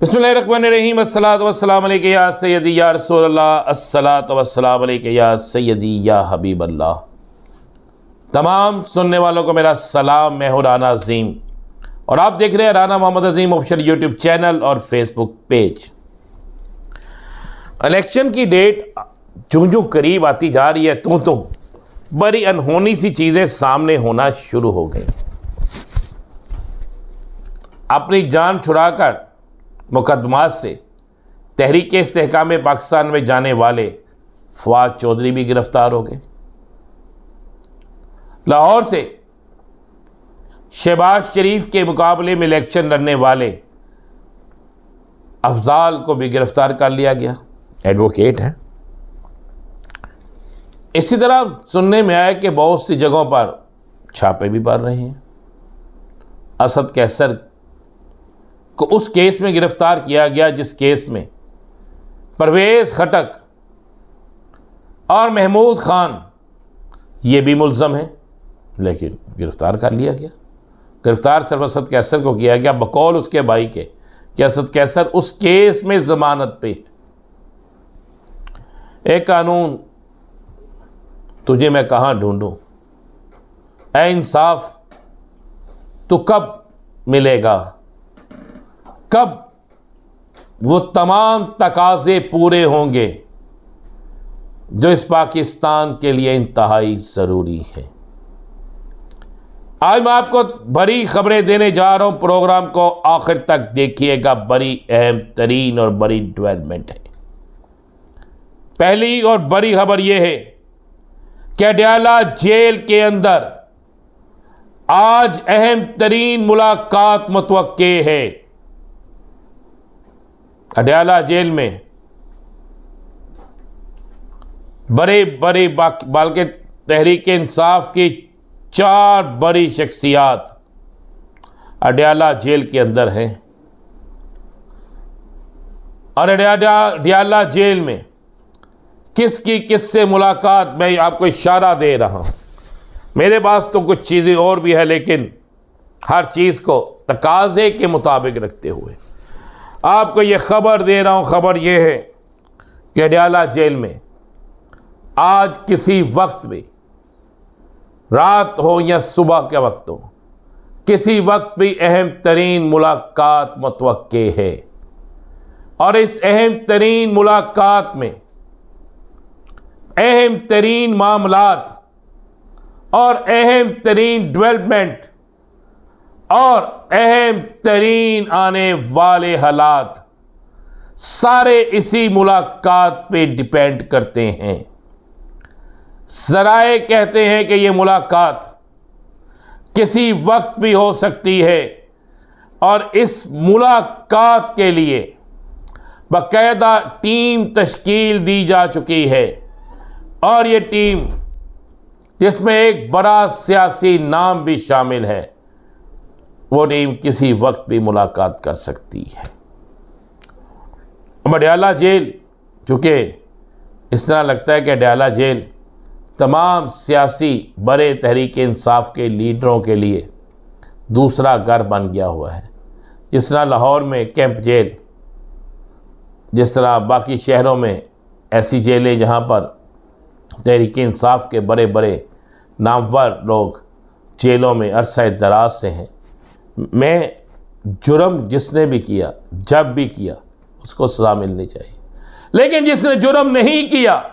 बिस्मिल्लाहिर्रहमानिर्रहीम अस्सलातु वस्सलामु अलैका या सय्यदी या रसूलल्लाह अस्सलातु वस्सलामु अलैका या सय्यदी या हबीबल्लाह। तमाम सुनने वालों को मेरा सलाम। मैं हूं राना अज़ीम और आप देख रहे हैं राना मोहम्मद अज़ीम ऑफिशियल यूट्यूब चैनल और फेसबुक पेज। इलेक्शन की डेट जो करीब आती जा रही है तो बड़ी अनहोनी सी चीज़ें सामने होना शुरू हो गई। अपनी जान छुड़ाकर मुकदमात से तहरीक इस्तेहकाम पाकिस्तान में जाने वाले फवाद चौधरी भी गिरफ्तार हो गए। लाहौर से शहबाज शरीफ के मुकाबले में इलेक्शन लड़ने वाले अफजाल को भी गिरफ्तार कर लिया गया, एडवोकेट हैं। इसी तरह सुनने में आया कि बहुत सी जगहों पर छापे भी पड़ रहे हैं। असद कैसर को उस केस में गिरफ्तार किया गया जिस केस में परवेज़ खटक और महमूद खान ये भी मुल्ज़म हैं, लेकिन गिरफ्तार कर लिया गया। गिरफ्तार सिर्फ असद कैसर को किया गया बकौल उसके भाई के कि असद कैसर उस केस में ज़मानत पे। एक कानून तुझे मैं कहाँ ढूंढूं, ऐ इंसाफ तू कब मिलेगा, कब वो तमाम तकाज़े पूरे होंगे जो इस पाकिस्तान के लिए इंतहाई ज़रूरी है। आज मैं आपको बड़ी खबरें देने जा रहा हूं, प्रोग्राम को आखिर तक देखिएगा। बड़ी अहम तरीन और बड़ी डेवलपमेंट है। पहली और बड़ी खबर यह है कि अडयाला जेल के अंदर आज अहम तरीन मुलाकात मुतवक्के है। अडयाला जेल में बड़े बड़े बल्कि तहरीक इंसाफ की 4 बड़ी शख्सियात अडयाला जेल के अंदर हैं और अडयाला जेल में किसकी किससे मुलाकात मैं आपको इशारा दे रहा हूं। मेरे पास तो कुछ चीज़ें और भी है, लेकिन हर चीज़ को तकाज़े के मुताबिक रखते हुए आपको ये खबर दे रहा हूँ। खबर ये है कि अडयाला जेल में आज किसी वक्त भी, रात हो या सुबह के वक्त हो, किसी वक्त भी अहम तरीन मुलाकात मुतवक्के है। और इस अहम तरीन मुलाकात में अहम तरीन मामलात और अहम तरीन डेवलपमेंट और अहम तरीन आने वाले हालात सारे इसी मुलाकात पे डिपेंड करते हैं। ज़राए कहते हैं कि ये मुलाकात किसी वक्त भी हो सकती है और इस मुलाकात के लिए बाकायदा टीम तश्कील दी जा चुकी है और ये टीम जिसमें एक बड़ा सियासी नाम भी शामिल है, वो टीम किसी वक्त भी मुलाकात कर सकती है। अडयाला जेल, चूँकि इस तरह लगता है कि अडयाला जेल तमाम सियासी बड़े तहरीक इंसाफ के लीडरों के लिए दूसरा घर बन गया हुआ है। जिस तरह लाहौर में कैंप जेल, जिस तरह बाकी शहरों में ऐसी जेलें जहाँ पर तहरीक इंसाफ के बड़े बड़े नामवर लोग जेलों में अरसा दराज से हैं। मैं जुर्म जिसने भी किया, जब भी किया, उसको सज़ा मिलनी चाहिए, लेकिन जिसने जुर्म नहीं किया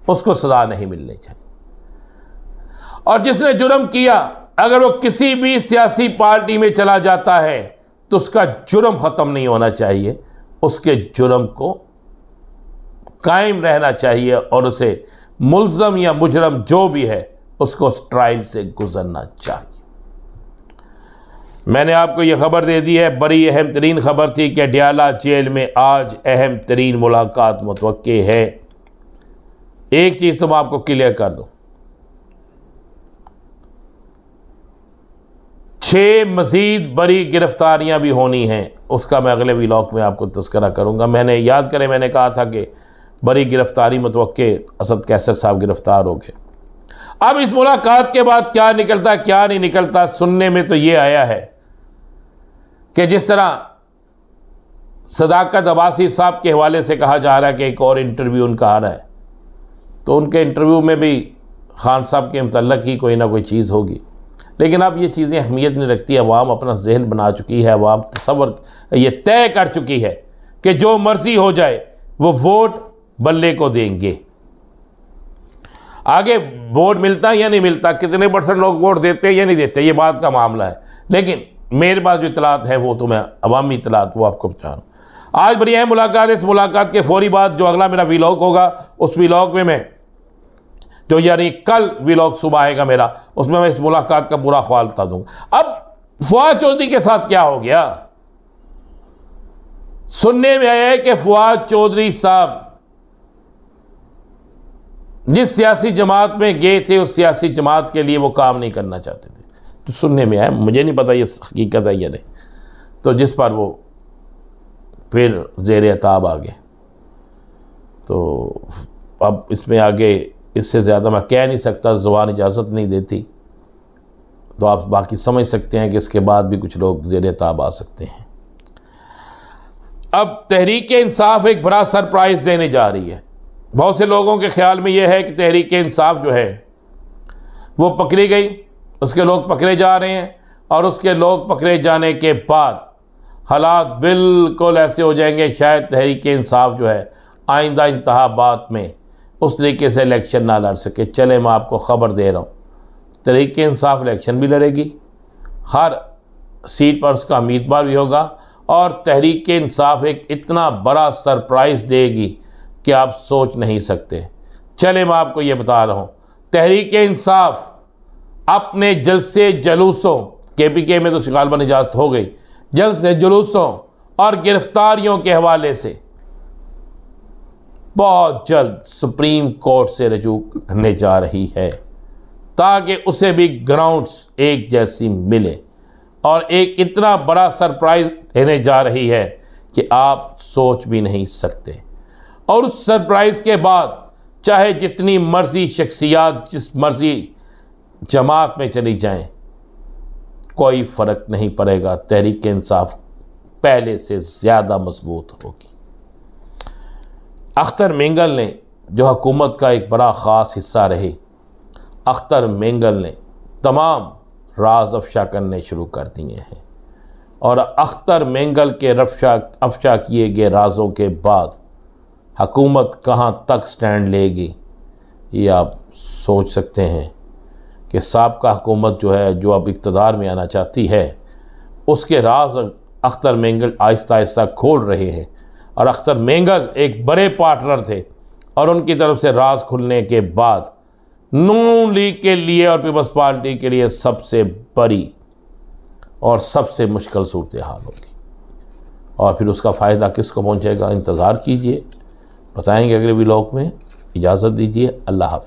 उसको सज़ा नहीं मिलनी चाहिए। और जिसने जुर्म किया अगर वो किसी भी सियासी पार्टी में चला जाता है तो उसका जुर्म ख़त्म नहीं होना चाहिए, उसके जुर्म को कायम रहना चाहिए और उसे मुल्ज़म या मुजरम जो भी है उसको उस ट्रायल से गुजरना चाहिए। मैंने आपको ये खबर दे दी है। बड़ी अहम तरीन खबर थी कि अडयाला जेल में आज अहम तरीन मुलाकात मुतवक्के है। एक चीज़ तो मैं आपको क्लियर कर दूं, 6 मज़ीद बड़ी गिरफ्तारियां भी होनी हैं, उसका मैं अगले व्लॉग में आपको तज़किरा करूंगा। मैंने याद करें, मैंने कहा था कि बड़ी गिरफ्तारी मुतवक्के असद कैसर साहब गिरफ्तार हो गए। अब इस मुलाकात के बाद क्या निकलता क्या नहीं निकलता, सुनने में तो ये आया है कि जिस तरह सदाकत अब्बासी साहब के हवाले से कहा जा रहा है कि एक और इंटरव्यू उनका आ रहा है, तो उनके इंटरव्यू में भी खान साहब के मुतल्लक ही कोई ना कोई चीज़ होगी। लेकिन अब ये चीज़ें अहमियत नहीं रखती। अवाम अपना जहन बना चुकी है, अवाम तसव्वुर ये तय कर चुकी है कि जो मर्जी हो जाए वो वोट बल्ले को देंगे। आगे वोट मिलता है या नहीं मिलता, कितने % लोग वोट देते हैं या नहीं देते, ये बात का मामला है। लेकिन मेरे पास जो इतलात है वो तो मैं अवामी इतलात वो आपको बता रहा हूँ। आज बड़ी अहम मुलाकात है। इस मुलाकात के फौरी बाद जो अगला मेरा व्लॉग होगा, उस व्लॉग में मैं जो यानी कल व्लॉग सुबह आएगा मेरा, उसमें मैं इस मुलाकात का पूरा ख्वाल बता दूंगा। अब फवाद चौधरी के साथ क्या हो गया, सुनने में आया है कि फवाद चौधरी साहब जिस सियासी जमात में गए थे उस सियासी जमात के लिए वो काम नहीं करना चाहते थे, तो सुनने में आया, मुझे नहीं पता ये हकीकत है या नहीं। तो जिस पर वो फिर ज़ेर अताब आ गए। तो अब इसमें आगे इससे ज़्यादा मैं कह नहीं सकता, ज़ुबान इजाज़त नहीं देती। तो आप बाकी समझ सकते हैं कि इसके बाद भी कुछ लोग ज़ेर अताब आ सकते हैं। अब तहरीक इंसाफ एक बड़ा सरप्राइज़ देने जा रही है। बहुत से लोगों के ख्याल में यह है कि तहरीक इंसाफ जो है वो पकड़ी गई, उसके लोग पकड़े जा रहे हैं, और उसके लोग पकड़े जाने के बाद हालात बिल्कुल ऐसे हो जाएंगे शायद तहरीक इंसाफ जो है आइंदा इंतखाबात में उस तरीके से इलेक्शन ना लड़ सके। चले मैं आपको ख़बर दे रहा हूँ, तहरीक इंसाफ इलेक्शन भी लड़ेगी, हर सीट पर उसका उम्मीदवार भी होगा, और तहरीक इंसाफ एक इतना बड़ा सरप्राइज़ देगी कि आप सोच नहीं सकते। चले मैं आपको ये बता रहा हूँ, तहरीक इंसाफ अपने जलसे जुलूसों, KPK में तो शिकालबन इजाज़त हो गई, जलसे जुलूसों और गिरफ्तारियों के हवाले से बहुत जल्द सुप्रीम कोर्ट से रजू करने जा रही है, ताकि उसे भी ग्राउंड्स एक जैसी मिले, और एक इतना बड़ा सरप्राइज़ देने जा रही है कि आप सोच भी नहीं सकते। और उस सरप्राइज़ के बाद चाहे जितनी मर्जी शख्सियात जिस मर्जी जमात में चली जाएं, कोई फ़र्क नहीं पड़ेगा, तहरीक इंसाफ पहले से ज़्यादा मजबूत होगी। अख्तर मेंगल ने जो हुकूमत का एक बड़ा ख़ास हिस्सा रहे, अख्तर मेंगल ने तमाम राज अफशा करने शुरू कर दिए हैं, और अख्तर मेंगल के अफशा किए गए राजों के बाद हुकूमत कहाँ तक स्टैंड लेगी ये आप सोच सकते हैं कि साबका हुकूमत जो है, जो अब इक़्तिदार में आना चाहती है, उसके राज अख्तर मेंगल आहिस्ता आहिस्ता खोल रहे हैं। और अख्तर मेंगल एक बड़े पार्टनर थे, और उनकी तरफ से राज खुलने के बाद नून लीग के लिए और पीपल्स पार्टी के लिए सबसे बड़ी और सबसे मुश्किल सूरत हाल होगी। और फिर उसका फ़ायदा किसको पहुंचेगा, इंतज़ार कीजिए, बताएंगे अगले व्लॉग में। इजाज़त दीजिए, अल्लाह हाफ़िज़।